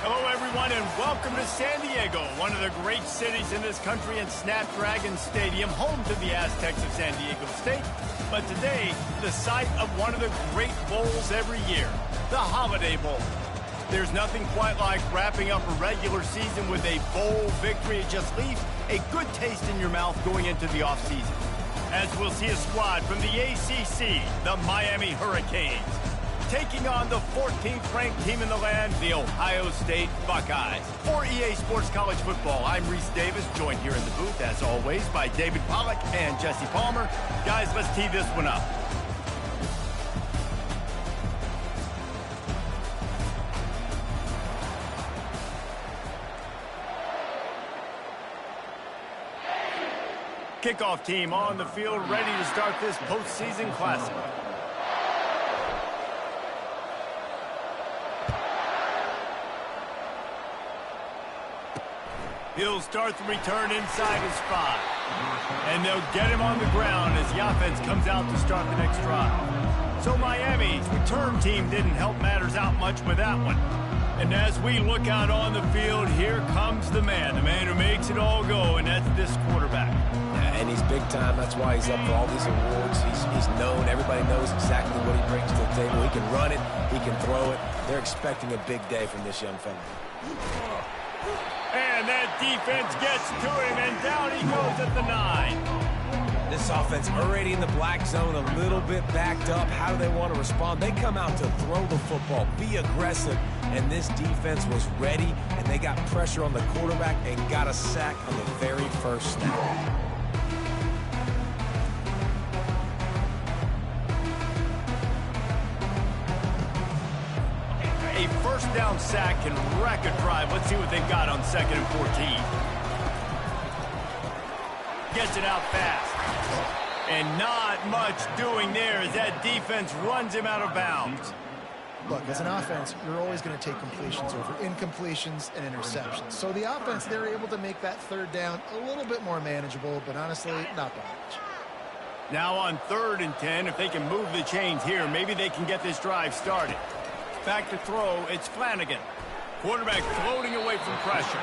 Hello, everyone, and welcome to San Diego, one of the great cities in this country, and Snapdragon Stadium, home to the Aztecs of San Diego State. But today, the site of one of the great bowls every year, the Holiday Bowl. There's nothing quite like wrapping up a regular season with a bowl victory. It just leaves a good taste in your mouth going into the offseason. As we'll see a squad from the ACC, the Miami Hurricanes, taking on the 14th ranked team in the land, the Ohio State Buckeyes. For EA Sports College Football, I'm Reese Davis, joined here in the booth, as always, by David Pollack and Jesse Palmer. Guys, let's tee this one up. Kickoff team on the field, ready to start this postseason classic. He'll start the return inside his 5. And they'll get him on the ground as the offense comes out to start the next drive. So Miami's return team didn't help matters out much with that one. And as we look out on the field, here comes the man who makes it all go, and that's this quarterback. Yeah, and he's big time. That's why he's up for all these awards. He's known. Everybody knows exactly what he brings to the table. He can run it. He can throw it. They're expecting a big day from this young fella. And that defense gets to him, and down he goes at the 9. This offense already in the black zone, a little bit backed up. How do they want to respond? They come out to throw the football, be aggressive, and this defense was ready, and they got pressure on the quarterback and got a sack on the very first snap. A first down sack can wreck a drive. Let's see what they've got on 2nd and 14. Gets it out fast. And not much doing there as that defense runs him out of bounds. Look, as an offense, you're always going to take completions over incompletions and interceptions. So the offense, they're able to make that 3rd down a little bit more manageable, but honestly, not by much. Now on 3rd and 10, if they can move the chains here, maybe they can get this drive started. Back to throw, it's Flanagan. Quarterback floating away from pressure.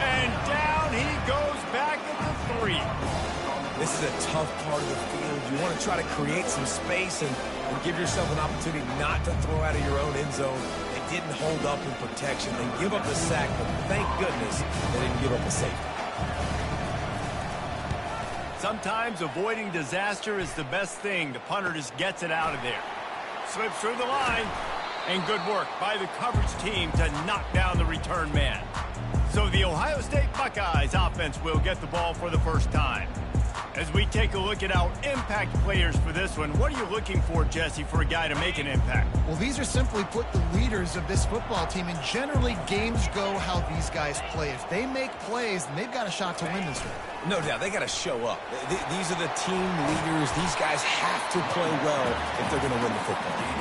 And down he goes back at the 3. This is a tough part of the field. You want to try to create some space and give yourself an opportunity not to throw out of your own end zone. They didn't hold up in protection. They give up the sack, but thank goodness they didn't give up the safety. Sometimes avoiding disaster is the best thing. The punter just gets it out of there. Slips through the line. And good work by the coverage team to knock down the return man. So the Ohio State Buckeyes offense will get the ball for the first time. As we take a look at our impact players for this one, what are you looking for, Jesse, for a guy to make an impact? Well, these are simply put the leaders of this football team, and generally games go how these guys play. If they make plays, then they've got a shot to win this one. No doubt, they got to show up. These are the team leaders. These guys have to play well if they're going to win the football game.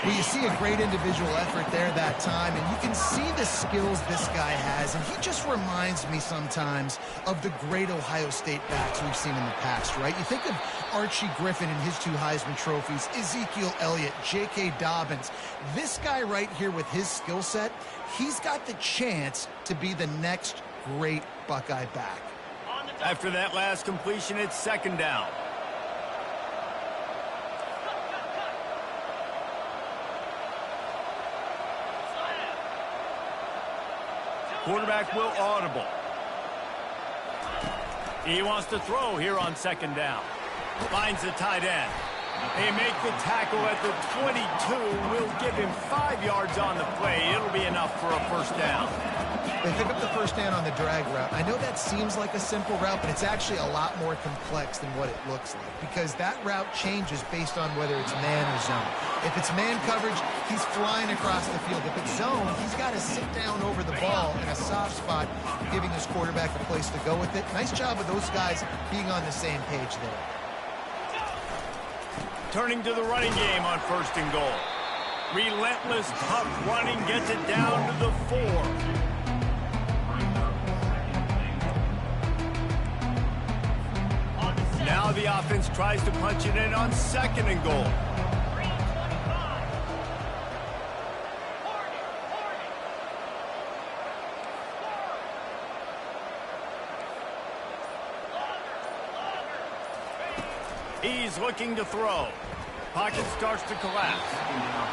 Well, you see a great individual effort there that time, and you can see the skills this guy has, and he just reminds me sometimes of the great Ohio State backs we've seen in the past, right? You think of Archie Griffin and his 2 Heisman trophies, Ezekiel Elliott, J.K. Dobbins. This guy right here with his skill set, he's got the chance to be the next great Buckeye back. After that last completion, it's 2nd down. Quarterback will audible. He wants to throw here on 2nd down. Finds the tight end. They make the tackle at the 22. Will give him 5 yards on the play. It'll be enough for a first down. They pick up the first down on the drag route. I know that seems like a simple route, but it's actually a lot more complex than what it looks like, because that route changes based on whether it's man or zone. If it's man coverage, he's flying across the field. If it's zone, he's got to sit down over the ball in a soft spot, giving his quarterback a place to go with it. Nice job of those guys being on the same page there. Turning to the running game on 1st and goal. Relentless, tough running gets it down to the 4. Now the offense tries to punch it in on 2nd and goal. He's looking to throw. Pocket starts to collapse.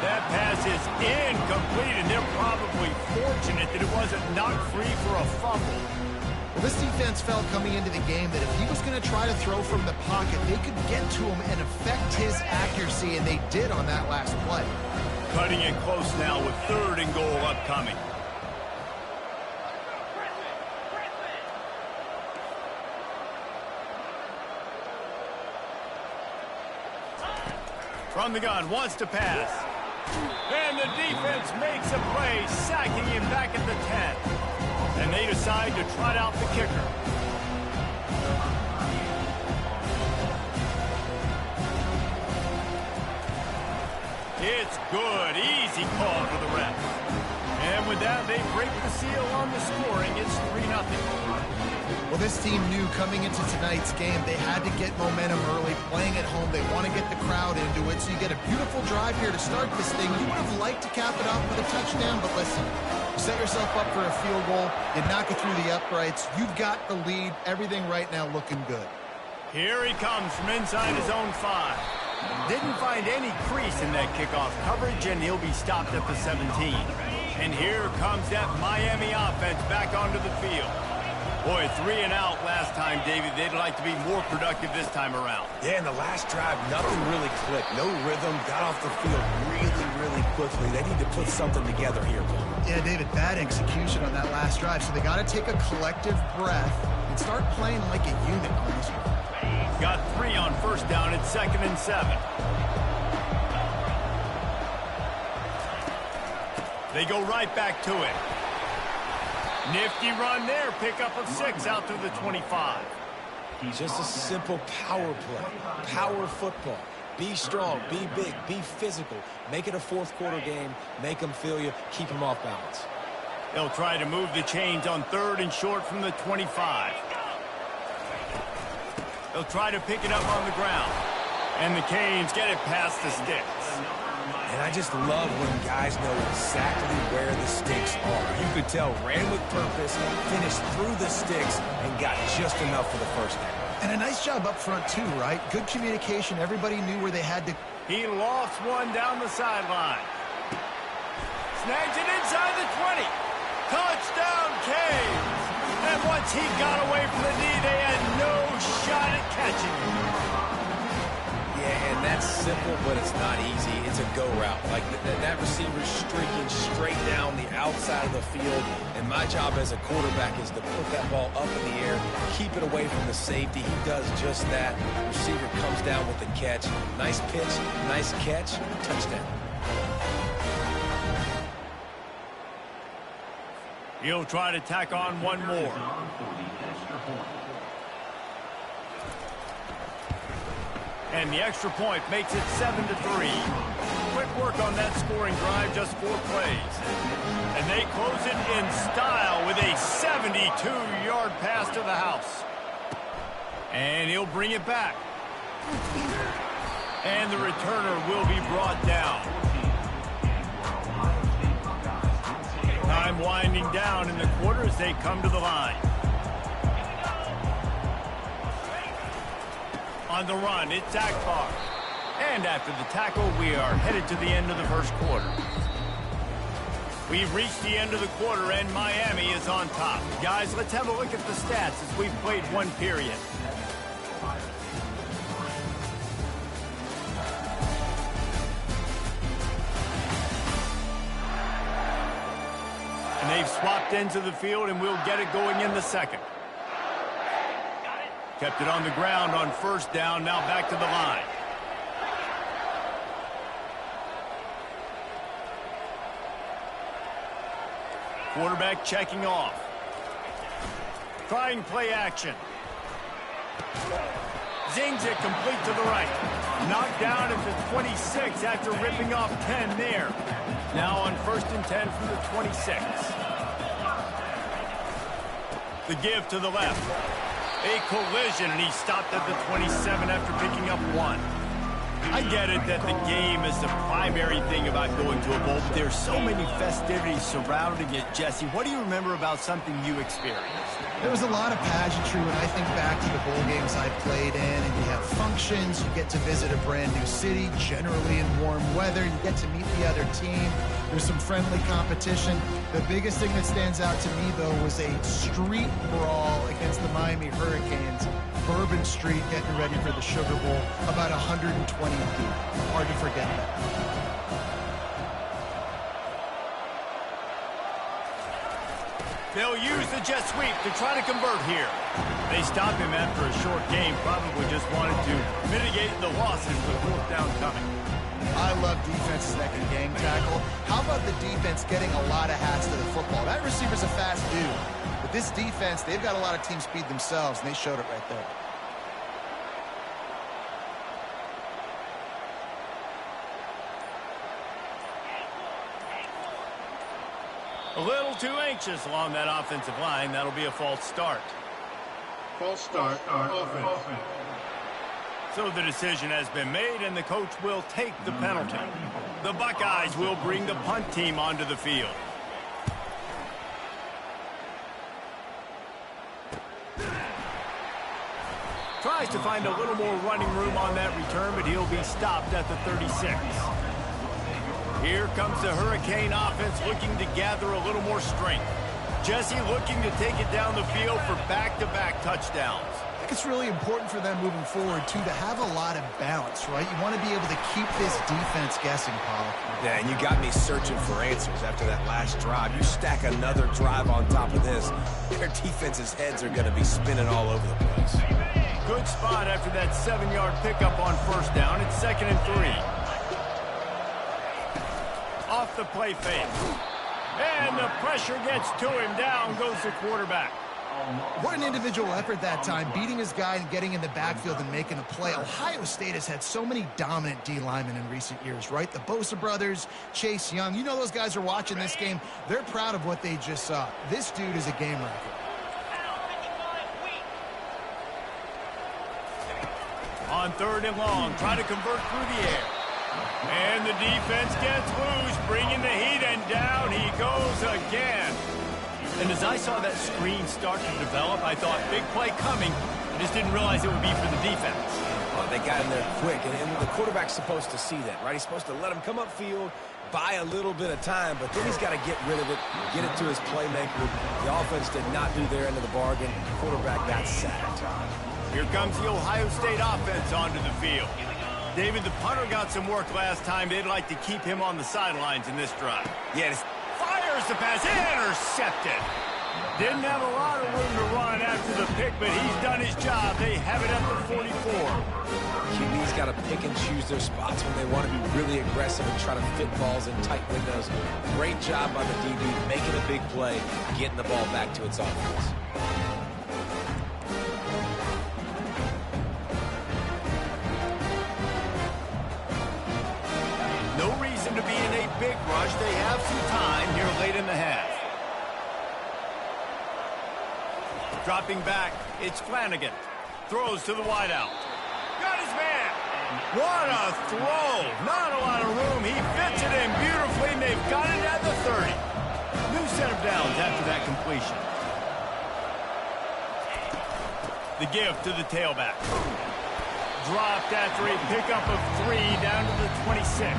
That pass is incomplete, and they're probably fortunate that it wasn't knocked free for a fumble. Well, this defense felt coming into the game that if he was going to try to throw from the pocket, they could get to him and affect his accuracy, and they did on that last play. Cutting it close now with 3rd and goal upcoming. From the gun, wants to pass. And the defense makes a play, sacking him back at the 10. And they decide to trot out the kicker. It's good. Easy call for the ref. And with that, they break the seal on the scoring. It's 3-0. Well, this team knew coming into tonight's game they had to get momentum early, playing at home. They want to get the crowd into it, so you get a beautiful drive here to start this thing. You would have liked to cap it off with a touchdown, but listen, you set yourself up for a field goal, you knock it through the uprights, you've got the lead, everything right now looking good. Here he comes from inside his own 5. Didn't find any crease in that kickoff coverage, and he'll be stopped at the 17. And here comes that Miami offense back onto the field. Boy, 3 and out last time, David. They'd like to be more productive this time around. Yeah, in the last drive, nothing really clicked. No rhythm, got off the field really quickly. They need to put something together here. Yeah, David, bad execution on that last drive, so they got to take a collective breath and start playing like a unit on this one. Got 3 on 1st down. It's 2nd and 7. They go right back to it. Nifty run there. Pickup of 6 out to the 25. Just a simple power play. Power football. Be strong, be big, be physical. Make it a 4th quarter game. Make them feel you. Keep them off balance. They'll try to move the chains on 3rd and short from the 25. They'll try to pick it up on the ground. And the Canes get it past the sticks. And I just love when guys know exactly where the sticks are. You could tell ran with purpose, finished through the sticks, and got just enough for the 1st down. And a nice job up front, too, right? Good communication. Everybody knew where they had to. He lost one down the sideline. Snags it inside the 20. Touchdown, Canes. And once he got away from the knee, they had no shot at catching him. Yeah, and that's simple, but it's not easy. It's a go route. Like that receiver's streaking straight down the outside of the field, and my job as a quarterback is to put that ball up in the air, keep it away from the safety. He does just that. Receiver comes down with the catch. Nice pitch, nice catch, touchdown. He'll try to tack on one more. And the extra point makes it 7-3. Quick work on that scoring drive, just 4 plays. And they close it in style with a 72-yard pass to the house. And he'll bring it back. And the returner will be brought down. Time winding down in the quarter as they come to the line. On the run, it's Akbar. And after the tackle, we are headed to the end of the 1st quarter. We've reached the end of the quarter, and Miami is on top. Guys, let's have a look at the stats as we've played 1 period. And they've swapped ends of the field, and we'll get it going in the 2nd. Kept it on the ground on 1st down, now back to the line. Quarterback checking off. Trying play action. Zings it complete to the right. Knocked down at the 26 after ripping off 10 there. Now on 1st and 10 from the 26. The give to the left. A collision, and he stopped at the 27 after picking up 1. I get it that the game is the primary thing about going to a bowl, but there's so many festivities surrounding it. Jesse, what do you remember about something you experienced? There was a lot of pageantry when I think back to the bowl games I played in, and you have funk functions. You get to visit a brand new city, generally in warm weather. You get to meet the other team. There's some friendly competition. The biggest thing that stands out to me, though, was a street brawl against the Miami Hurricanes. Bourbon Street getting ready for the Sugar Bowl, about 120 deep. Hard to forget that. They'll use the jet sweep to try to convert here. They stopped him after a short game, probably just wanted to mitigate the losses with fourth down coming. I love defenses that can gang tackle. How about the defense getting a lot of hats to the football? That receiver's a fast dude. But this defense, they've got a lot of team speed themselves, and they showed it right there. A little too anxious along that offensive line. That'll be a false start. False start, offense. So the decision has been made, and the coach will take the penalty. The Buckeyes will bring the punt team onto the field. Tries to find a little more running room on that return, but he'll be stopped at the 36. Here comes the Hurricane offense looking to gather a little more strength. Jesse looking to take it down the field for back-to-back touchdowns. I think it's really important for them moving forward, too, to have a lot of balance, right? You want to be able to keep this defense guessing, Paul. Yeah, and you got me searching for answers after that last drive. You stack another drive on top of this, their defense's heads are going to be spinning all over the place. Good spot after that 7-yard pickup on first down. It's 2nd and 3. Off the play fake. And the pressure gets to him. Down goes the quarterback. What an individual effort that time, beating his guy and getting in the backfield and making a play. Ohio State has had so many dominant D linemen in recent years, right? The Bosa brothers, Chase Young. You know those guys are watching this game. They're proud of what they just saw. This dude is a game wrecker. On 3rd and long, try to convert through the air. And the defense gets loose, bringing the heat, and down he goes again. And as I saw that screen start to develop, I thought, big play coming. I just didn't realize it would be for the defense. Well, they got in there quick, and the quarterback's supposed to see that, right? He's supposed to let him come upfield, buy a little bit of time, but then he's got to get rid of it, get it to his playmaker. The offense did not do their end of the bargain. The quarterback got sacked. Here comes the Ohio State offense onto the field. David, the punter got some work last time. They'd like to keep him on the sidelines in this drive. Yeah, fires the pass, intercepted. Didn't have a lot of room to run after the pick, but he's done his job. They have it at the 44. QB's got to pick and choose their spots when they want to be really aggressive and try to fit balls in tight windows. Great job by the DB, making a big play, getting the ball back to its offense. No reason to be in a big rush. They have some time here late in the half. Dropping back, it's Flanagan. Throws to the wideout. Got his man. What a throw. Not a lot of room. He fits it in beautifully, and they've got it at the 30. New set of downs after that completion. The give to the tailback. Dropped after a pickup of 3 down to the 26.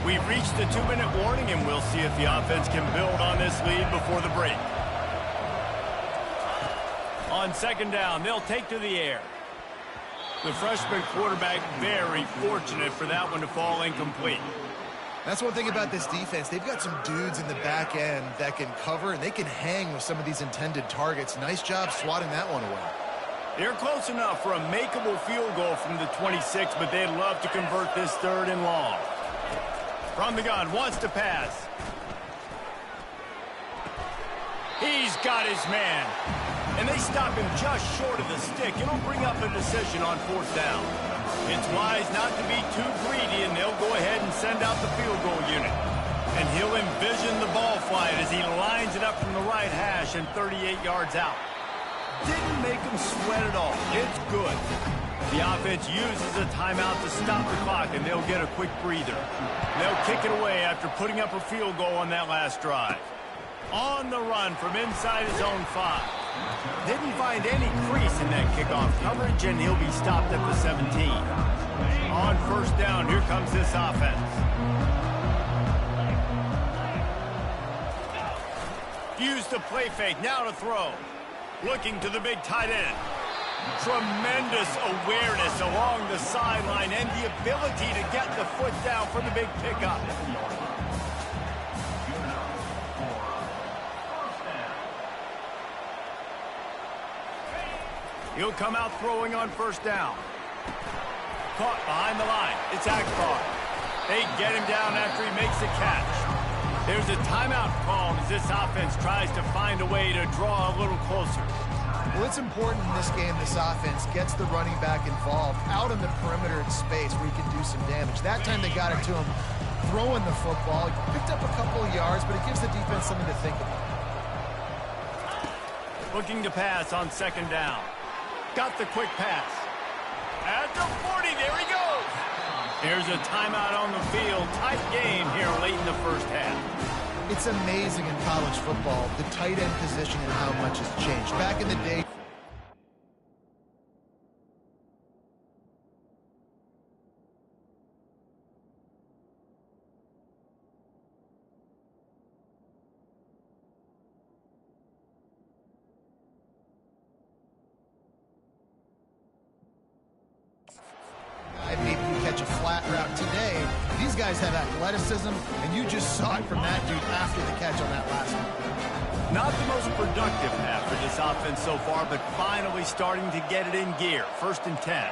We've reached the 2-minute warning, and we'll see if the offense can build on this lead before the break. On 2nd down, they'll take to the air. The freshman quarterback very fortunate for that one to fall incomplete. That's one thing about this defense. They've got some dudes in the back end that can cover, and they can hang with some of these intended targets. Nice job swatting that one away. They're close enough for a makeable field goal from the 26, but they'd love to convert this 3rd and long. From the gun, wants to pass. He's got his man. And they stop him just short of the stick. It'll bring up a decision on 4th down. It's wise not to be too greedy, and they'll go ahead and send out the field goal unit. And he'll envision the ball flight as he lines it up from the right hash and 38 yards out. Didn't make him sweat at all. It's good. The offense uses a timeout to stop the clock, and they'll get a quick breather. They'll kick it away after putting up a field goal on that last drive. On the run from inside his own 5. Didn't find any crease in that kickoff coverage, and he'll be stopped at the 17. On first down, here comes this offense. Used the play fake, now to throw. Looking to the big tight end. Tremendous awareness along the sideline and the ability to get the foot down for the big pickup. He'll come out throwing on first down. Caught behind the line. It's Akbar. They get him down after he makes the catch. There's a timeout call as this offense tries to find a way to draw a little closer. Well, it's important in this game this offense gets the running back involved out in the perimeter in space where he can do some damage. That time they got it to him throwing the football. Picked up a couple of yards, but it gives the defense something to think about. Looking to pass on second down. Got the quick pass. At the 40, there he goes. Here's a timeout on the field. Tight game here late in the first half. It's amazing in college football, the tight end position and how much has changed. Back in the day, maybe you catch a flat route today. These guys have athleticism, and you just saw it from that dude after the catch on that last one. Not the most productive half for this offense so far, but finally starting to get it in gear. First and 10.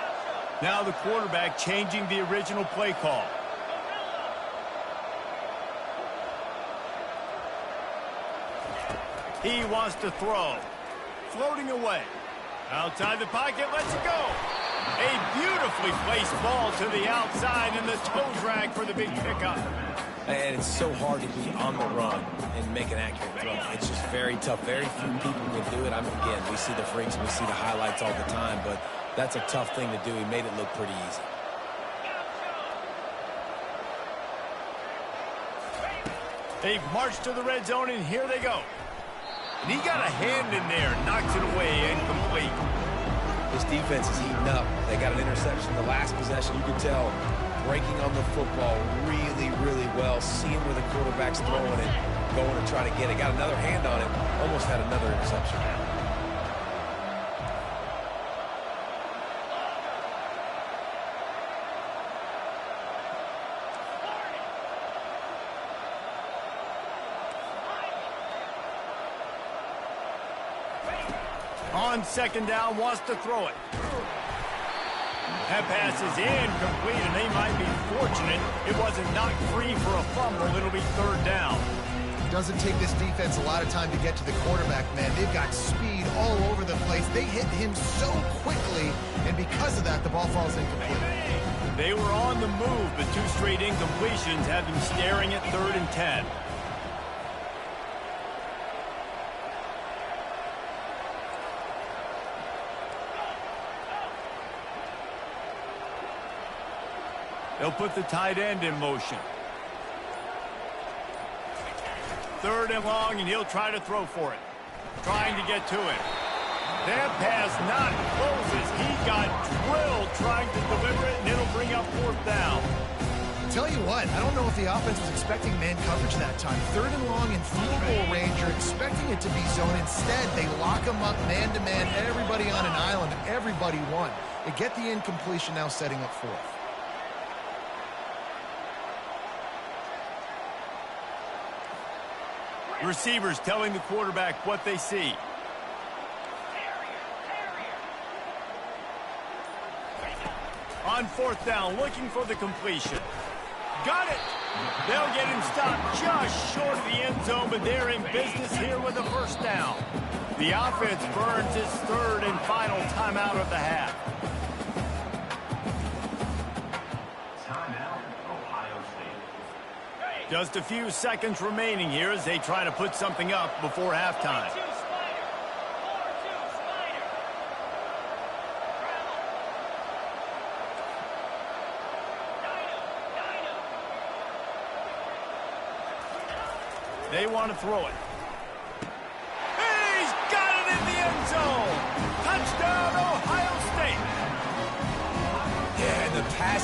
Now the quarterback changing the original play call. He wants to throw. Floating away. Outside the pocket, lets it go. A beautifully placed ball to the outside and the toe drag for the big pickup. And it's so hard to be on the run and make an accurate throw. It's just very tough. Very few people can do it. I mean, again, we see the freaks, we see the highlights all the time, but that's a tough thing to do. He made it look pretty easy. They've marched to the red zone, and here they go. And he got a hand in there, knocks it away, incomplete. This defense is heating up. They got an interception the last possession. You could tell breaking on the football really, really well, seeing where the quarterback's throwing it, going to try to get it. Got another hand on it, almost had another interception. On second down, wants to throw it. That pass is incomplete, and they might be fortunate it wasn't knocked free for a fumble. It'll be third down. It doesn't take this defense a lot of time to get to the quarterback, man. They've got speed all over the place. They hit him so quickly, and because of that, the ball falls incomplete. They were on the move, but two straight incompletions have them staring at third and 10. They'll put the tight end in motion. Third and long, and he'll try to throw for it. Trying to get to it. That pass not closes. He got drilled trying to deliver it, and it'll bring up fourth down. Tell you what, I don't know if the offense was expecting man coverage that time. Third and long in field goal range, you're expecting it to be zone. Instead, they lock them up man-to-man, everybody on an island, and everybody won. They get the incompletion, now setting up fourth. Receivers telling the quarterback what they see. On fourth down, looking for the completion. Got it! They'll get him stopped just short of the end zone, but they're in business here with a first down. The offense burns its third and final timeout of the half. Just a few seconds remaining here as they try to put something up before halftime. They want to throw it. He's got it in the end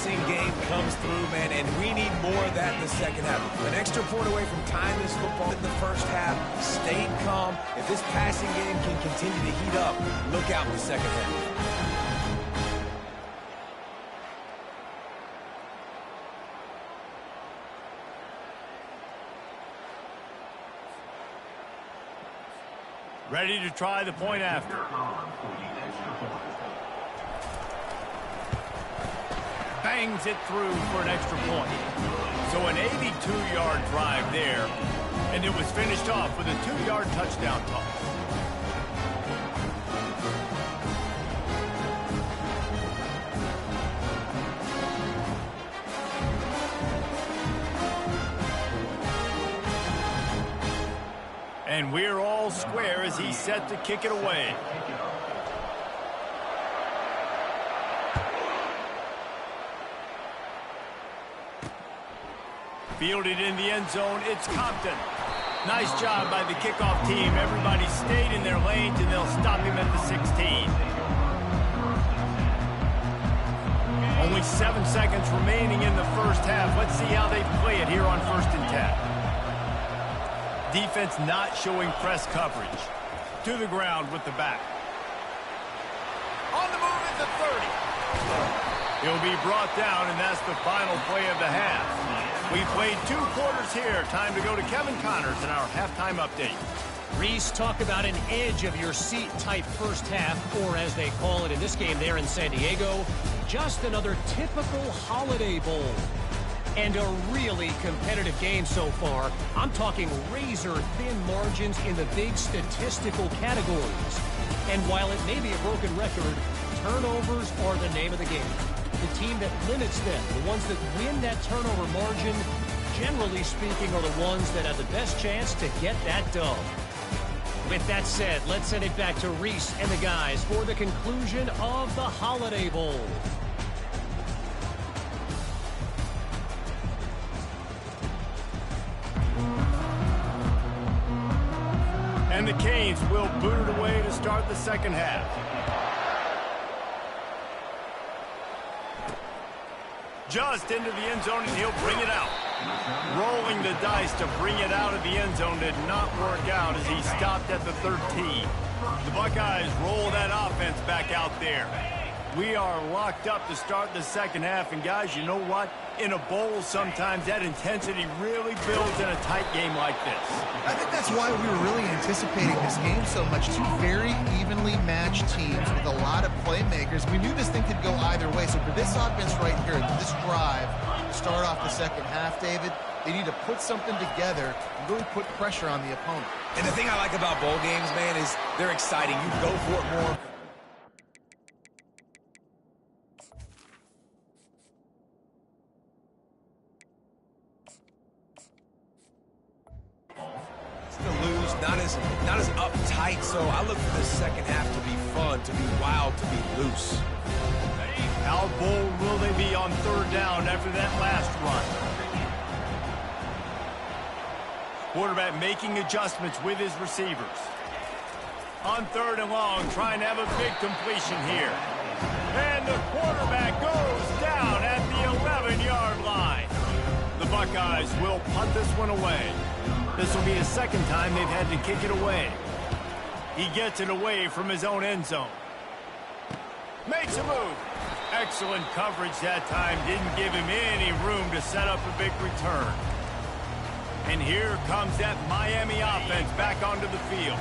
passing game comes through, man, and we need more of that in the second half. An extra point away from tying this football in the first half, stayed calm. If this passing game can continue to heat up, look out in the second half. Ready to try the point after. Bangs it through for an extra point. So an 82-yard drive there, and it was finished off with a 2-yard touchdown toss. And we're all square as he's set to kick it away. Fielded in the end zone, it's Compton. Nice job by the kickoff team. Everybody stayed in their lanes, and they'll stop him at the 16. Only 7 seconds remaining in the first half. Let's see how they play it here on 1st and 10. Defense not showing press coverage. To the ground with the back. On the move at the 30. He'll be brought down, and that's the final play of the half. We played 2 quarters here. Time to go to Kevin Connors in our halftime update. Reese, talk about an edge-of-your-seat type first half, or as they call it in this game there in San Diego, just another typical Holiday Bowl. And a really competitive game so far. I'm talking razor-thin margins in the big statistical categories. And while it may be a broken record, turnovers are the name of the game. The team that limits them, the ones that win that turnover margin, generally speaking, are the ones that have the best chance to get that dub. With that said, let's send it back to Reese and the guys for the conclusion of the Holiday Bowl. And the Canes will boot it away to start the second half. Just into the end zone, and he'll bring it out. Rolling the dice to bring it out of the end zone did not work out as he stopped at the 13. The Buckeyes roll that offense back out there. We are locked up to start the second half, and guys, you know what? In a bowl, sometimes that intensity really builds in a tight game like this. I think that's why we were really anticipating this game so much. 2 very evenly matched teams with a lot of playmakers. We knew this thing could go either way. So for this offense right here, this drive, to start off the second half, David, they need to put something together and really put pressure on the opponent. And the thing I like about bowl games, man, is they're exciting. You go for it more. Not as uptight, so I look for the second half to be fun, to be wild, to be loose. How bold will they be on 3rd down after that last run? Quarterback making adjustments with his receivers. On 3rd and long, trying to have a big completion here. And the quarterback goes down at the 11-yard line. The Buckeyes will punt this one away. This will be the second time they've had to kick it away. He gets it away from his own end zone. Makes a move. Excellent coverage that time. Didn't give him any room to set up a big return. And here comes that Miami offense back onto the field.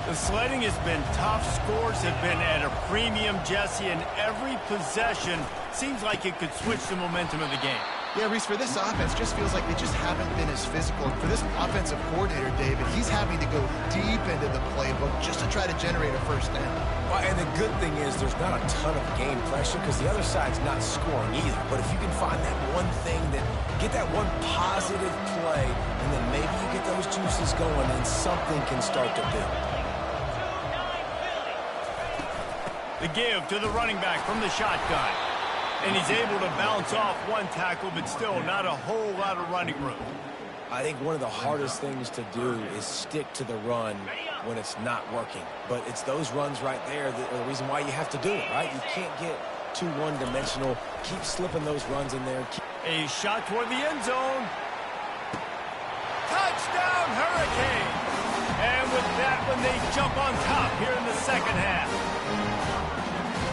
The sledding has been tough. Scores have been at a premium, Jesse, and every possession seems like it could switch the momentum of the game. Yeah, Reese, for this offense, just feels like they just haven't been as physical. And for this offensive coordinator, David, he's having to go deep into the playbook just to try to generate a first down. Well, and the good thing is there's not a ton of game pressure because the other side's not scoring either. But if you can find that one thing, get that one positive play, and then maybe you get those juices going and something can start to build. The give to the running back from the shotgun. And he's able to bounce off one tackle, but still not a whole lot of running room. I think one of the hardest things to do is stick to the run when it's not working. But it's those runs right there that are the reason why you have to do it, right? You can't get too one-dimensional. Keep slipping those runs in there. A shot toward the end zone. Touchdown, Hurricane! And with that one, they jump on top here in the second half.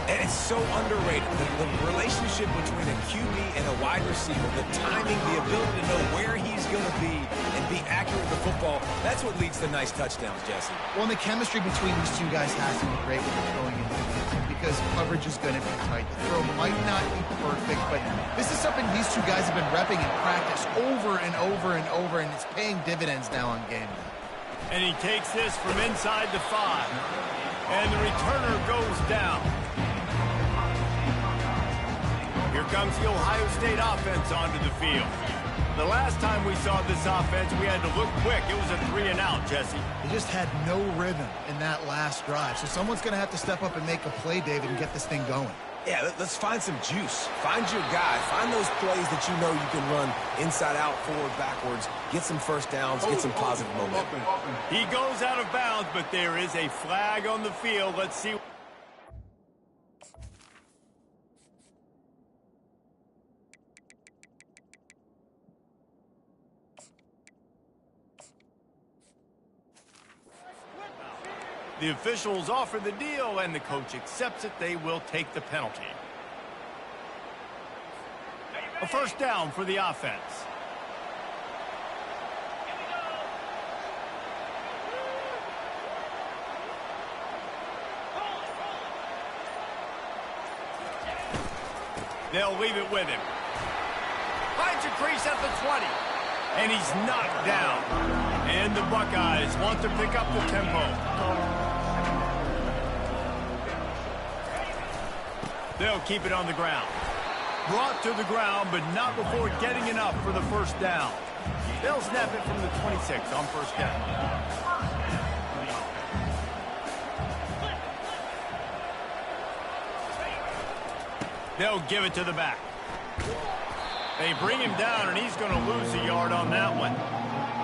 And it's so underrated. The relationship between a QB and a wide receiver, the timing, the ability to know where he's going to be and be accurate with the football, that's what leads to nice touchdowns, Jesse. Well, and the chemistry between these two guys has to be great when they're throwing into the game because coverage is going to be tight. The throw might not be perfect, but this is something these two guys have been repping in practice over and over and over, and it's paying dividends now on game day. And he takes this from inside the 5. And the returner goes down. Here comes the Ohio State offense onto the field. The last time we saw this offense, we had to look quick. It was a 3-and-out, Jesse. They just had no rhythm in that last drive. So someone's going to have to step up and make a play, David, and get this thing going. Yeah, let's find some juice. Find your guy. Find those plays that you know you can run inside out, forward, backwards. Get some first downs, get some positive momentum. He goes out of bounds, but there is a flag on the field. Let's see. The officials offer the deal, and the coach accepts it. They will take the penalty. A first down for the offense. They'll leave it with him. Finds a crease at the 20. And he's knocked down. And the Buckeyes want to pick up the tempo. They'll keep it on the ground. Brought to the ground, but not before getting enough for the first down. They'll snap it from the 26 on first down. They'll give it to the back. They bring him down, and he's going to lose a yard on that one.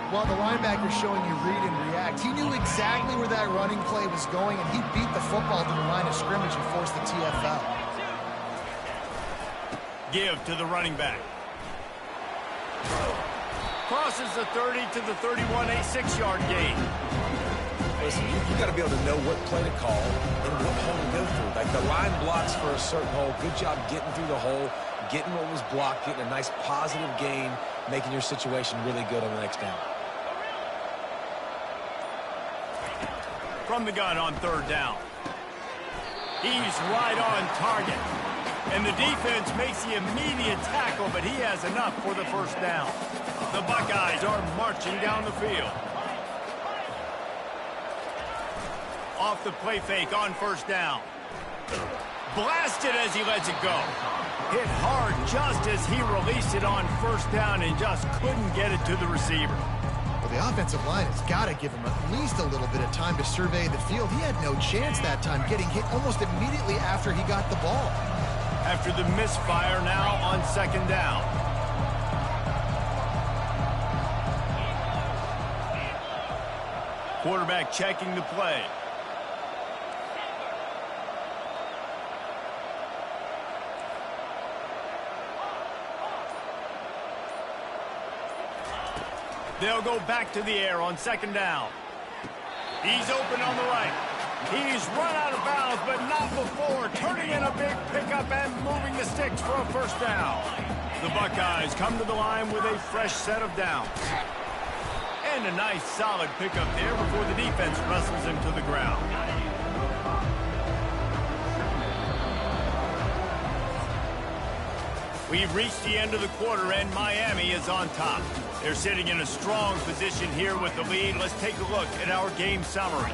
While the linebacker's showing you read and react, he knew exactly where that running play was going, and he beat the football to the line of scrimmage and forced the TFL. Give to the running back. Crosses the 30 to the 31, a 6-yard gain. Listen, you got to be able to know what play to call and what hole to go through. Like the line blocks for a certain hole. Good job getting through the hole, getting what was blocked, getting a nice positive gain, making your situation really good on the next down. From the gun on third down. He's right on target. And the defense makes the immediate tackle, but he has enough for the first down. The Buckeyes are marching down the field. Off the play fake on first down. Blasted as he lets it go. Hit hard just as he released it on first down and just couldn't get it to the receiver. Well, the offensive line has got to give him at least a little bit of time to survey the field. He had no chance that time, getting hit almost immediately after he got the ball. After the misfire now on second down. Quarterback checking the play. They'll go back to the air on second down. He's open on the right. He's run out of bounds, but not before turning in a big pickup and moving the sticks for a first down. The Buckeyes come to the line with a fresh set of downs. And a nice solid pickup there before the defense wrestles him to the ground. We've reached the end of the quarter, and Miami is on top. They're sitting in a strong position here with the lead. Let's take a look at our game summary.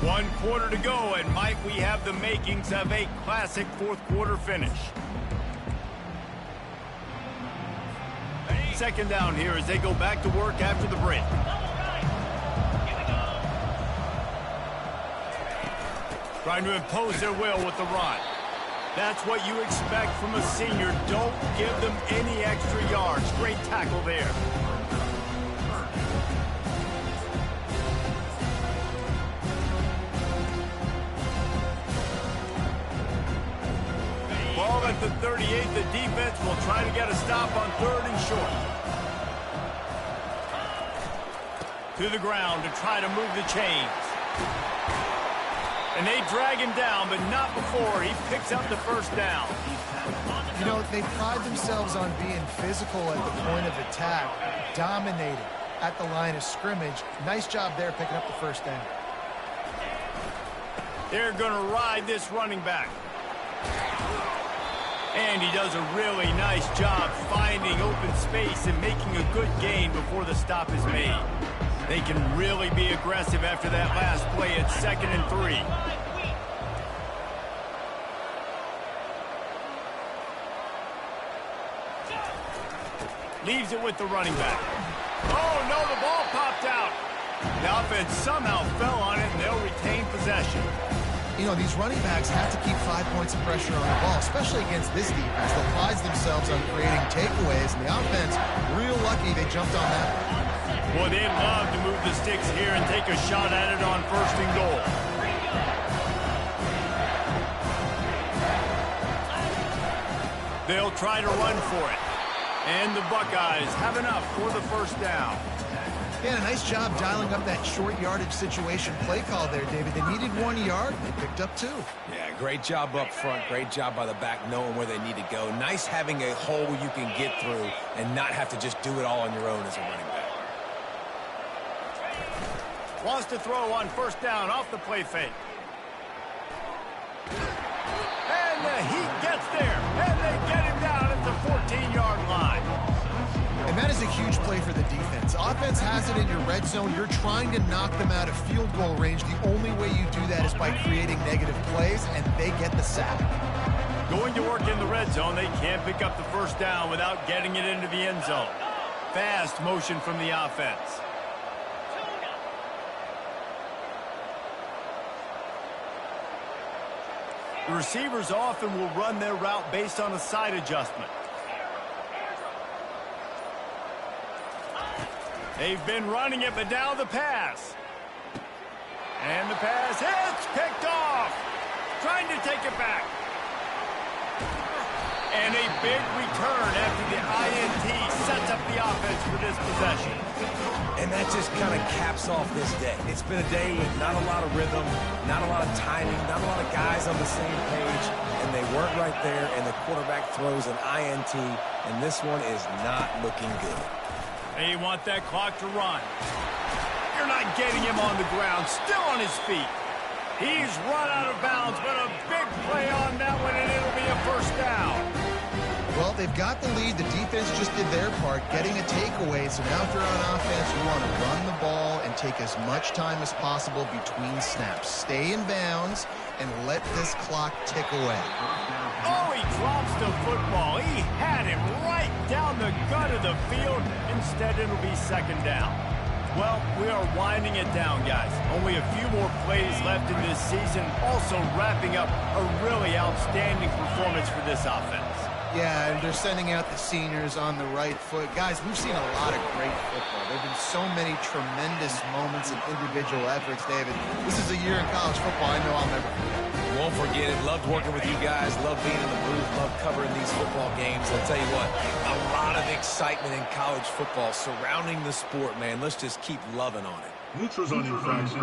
One quarter to go, and Mike, we have the makings of a classic fourth quarter finish. Second down here as they go back to work after the break. Trying to impose their will with the run. That's what you expect from a senior. Don't give them any extra yards. Great tackle there. the 38, the defense will try to get a stop on 3rd and short. To the ground to try to move the chains. And they drag him down, but not before he picks up the first down. You know, they pride themselves on being physical at the point of attack, dominating at the line of scrimmage. Nice job there picking up the first down. They're going to ride this running back. And he does a really nice job finding open space and making a good gain before the stop is made. They can really be aggressive after that last play at 2nd and 3. Leaves it with the running back. Oh, no, the ball popped out. The offense somehow fell on it, and they'll retain possession. You know, these running backs have to keep 5 points of pressure on the ball, especially against this defense that prides themselves on creating takeaways, and the offense, real lucky they jumped on that one. Boy, they'd love to move the sticks here and take a shot at it on 1st and goal. They'll try to run for it. And the Buckeyes have enough for the first down. Yeah, nice job dialing up that short yardage situation play call there, David. They needed 1 yard, and they picked up 2. Yeah, great job up front. Great job by the back knowing where they need to go. Nice having a hole you can get through and not have to just do it all on your own as a running back. Wants to throw on 1st down off the play fake. And he gets there, and they get him down at the 14-yard line. And that is a huge play for the defense. Offense has it in your red zone. You're trying to knock them out of field goal range. The only way you do that is by creating negative plays, and they get the sack. Going to work in the red zone, they can't pick up the first down without getting it into the end zone. Fast motion from the offense. The receivers often will run their route based on a side adjustment. They've been running it, but now the pass. And the pass hits, picked off. Trying to take it back. And a big return after the INT sets up the offense for this possession. And that just kind of caps off this day. It's been a day with not a lot of rhythm, not a lot of timing, not a lot of guys on the same page, and they weren't right there, and the quarterback throws an INT, and this one is not looking good. They want that clock to run. You're not getting him on the ground, still on his feet. He's run out of bounds, but a big play on that one, and it'll be a first down. Well, they've got the lead. The defense just did their part, getting a takeaway. So now if they're on offense, you want to run the ball and take as much time as possible between snaps. Stay in bounds and let this clock tick away. Oh, he drops the football. He had him right down the gut of the field. Instead, it'll be 2nd down. Well, we are winding it down, guys. Only a few more plays left in this season. Also wrapping up a really outstanding performance for this offense. Yeah, and they're sending out the seniors on the right foot. Guys, we've seen a lot of great football. There have been so many tremendous moments and individual efforts, David. This is a year in college football I know I'll never forget. Won't forget it. Loved working with you guys. Loved being in the booth. Loved covering these football games. I'll tell you what, a lot of excitement in college football surrounding the sport, man. Let's just keep loving on it. Neutral zone infraction.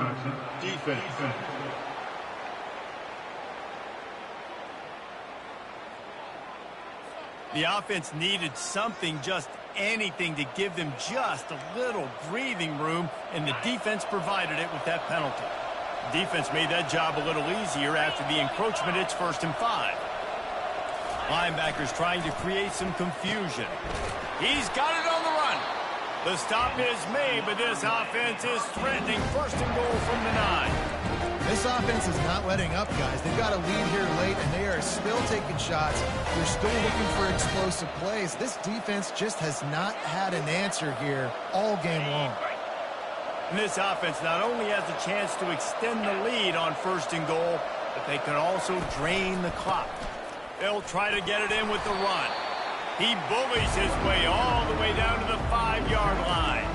Defense. The offense needed something, just anything, to give them just a little breathing room, and the defense provided it with that penalty. The defense made that job a little easier after the encroachment. It's 1st and 5. Linebackers trying to create some confusion. He's got it on the run. The stop is made, but this offense is threatening 1st and goal from the 9. This offense is not letting up, guys. They've got a lead here late, and they are still taking shots. They're still looking for explosive plays. This defense just has not had an answer here all game long. And this offense not only has a chance to extend the lead on 1st and goal, but they can also drain the clock. They'll try to get it in with the run. He bullies his way all the way down to the 5-yard line.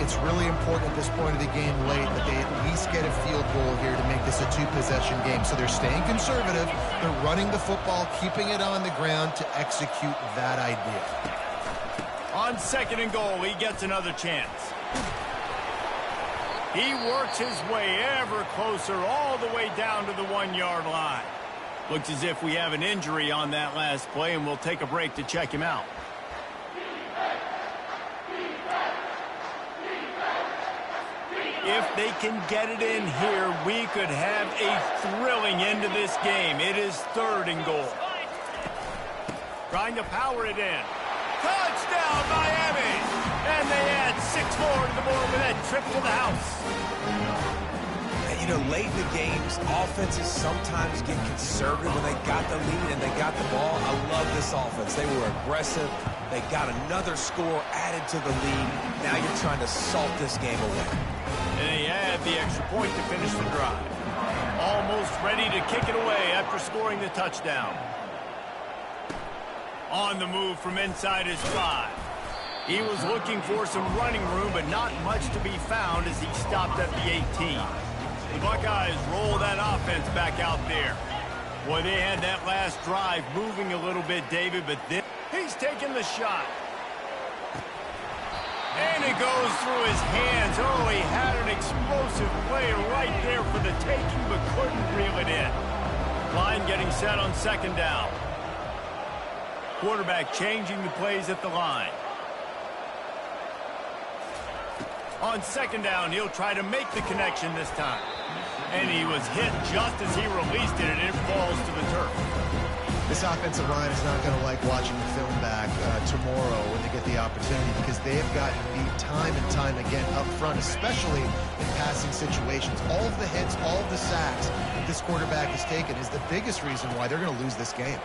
it's really important at this point of the game late that they at least get a field goal here to make this a two-possession game. So they're staying conservative. They're running the football, keeping it on the ground to execute that idea. On 2nd and goal, he gets another chance. He works his way ever closer all the way down to the 1-yard line. Looks as if we have an injury on that last play, and we'll take a break to check him out. If they can get it in here, we could have a thrilling end to this game. It is 3rd and goal. Trying to power it in. Touchdown, Miami! And they add 6 more to the board with that trip to the house. And, you know, late in the games, offenses sometimes get conservative when they got the lead and they got the ball. I love this offense. They were aggressive. They got another score added to the lead. Now you're trying to salt this game away. And they add the extra point to finish the drive. Almost ready to kick it away after scoring the touchdown. On the move from inside his 5. He was looking for some running room, but not much to be found as he stopped at the 18. The Buckeyes roll that offense back out there. Boy, they had that last drive moving a little bit, David, but then he's taking the shot. And it goes through his hands. Oh, he had an explosive play right there for the taking, but couldn't reel it in. Line getting set on 2nd down. Quarterback changing the plays at the line. On 2nd down, he'll try to make the connection this time. And he was hit just as he released it, and it falls to the turf. This offensive line is not going to like watching the film back tomorrow when they get the opportunity, because they have gotten beat time and time again up front, especially in passing situations. All of the hits, all of the sacks that this quarterback has taken is the biggest reason why they're going to lose this game.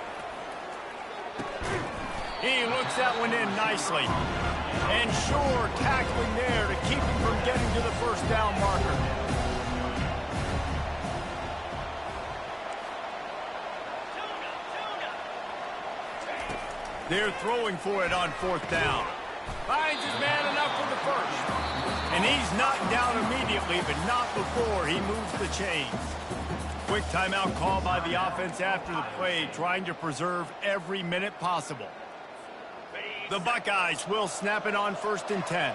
He looks that one in nicely. And sure, tackling there to keep him from getting to the 1st down marker. They're throwing for it on 4th down. Finds his man enough for the 1st. And he's knocked down immediately, but not before he moves the chains. Quick timeout call by the offense after the play, trying to preserve every minute possible. The Buckeyes will snap it on 1st and 10.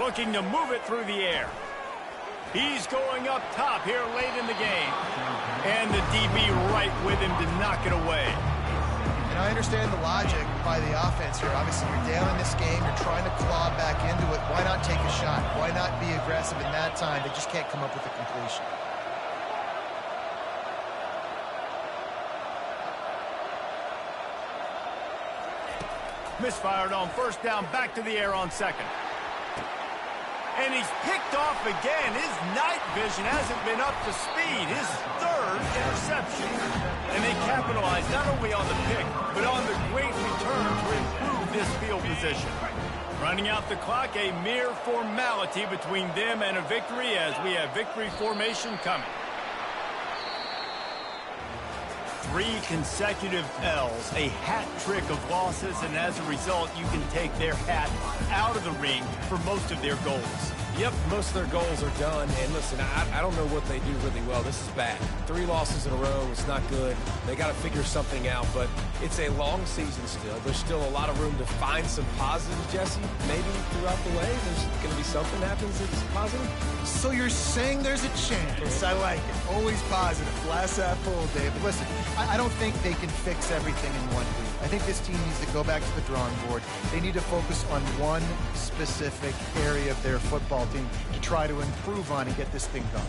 Looking to move it through the air. He's going up top here late in the game. And the DB right with him to knock it away. And I understand the logic by the offense here. Obviously, you're down in this game. You're trying to claw back into it. Why not take a shot? Why not be aggressive in that time? They just can't come up with a completion. Misfired on 1st down, back to the air on 2nd. And he's picked off again. His night vision hasn't been up to speed. His 3rd interception. And they capitalize not only on the pick, but on the great return to improve this field position. Running out the clock, a mere formality between them and a victory as we have victory formation coming. 3 consecutive L's, a hat trick of losses, and as a result, you can take their hat out of the ring for most of their goals. Yep, most of their goals are done. And listen, I don't know what they do really well. This is bad. 3 losses in a row. It's not good. They got to figure something out, but it's a long season still. There's still a lot of room to find some positives, Jesse. Maybe throughout the way, there's going to be something happens that's positive. So you're saying there's a chance. I like it. Always positive. Glass half full, Dave. But listen, I don't think they can fix everything in one week. I think this team needs to go back to the drawing board. They need to focus on one specific area of their football team to try to improve on and get this thing going.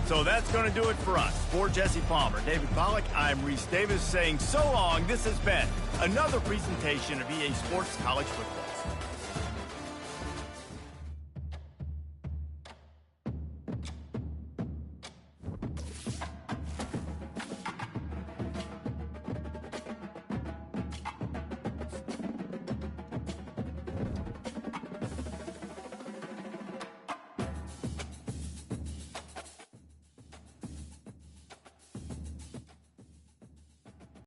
So that's going to do it for us. For Jesse Palmer, David Pollack, I'm Reese Davis saying so long. This has been another presentation of EA Sports College Football.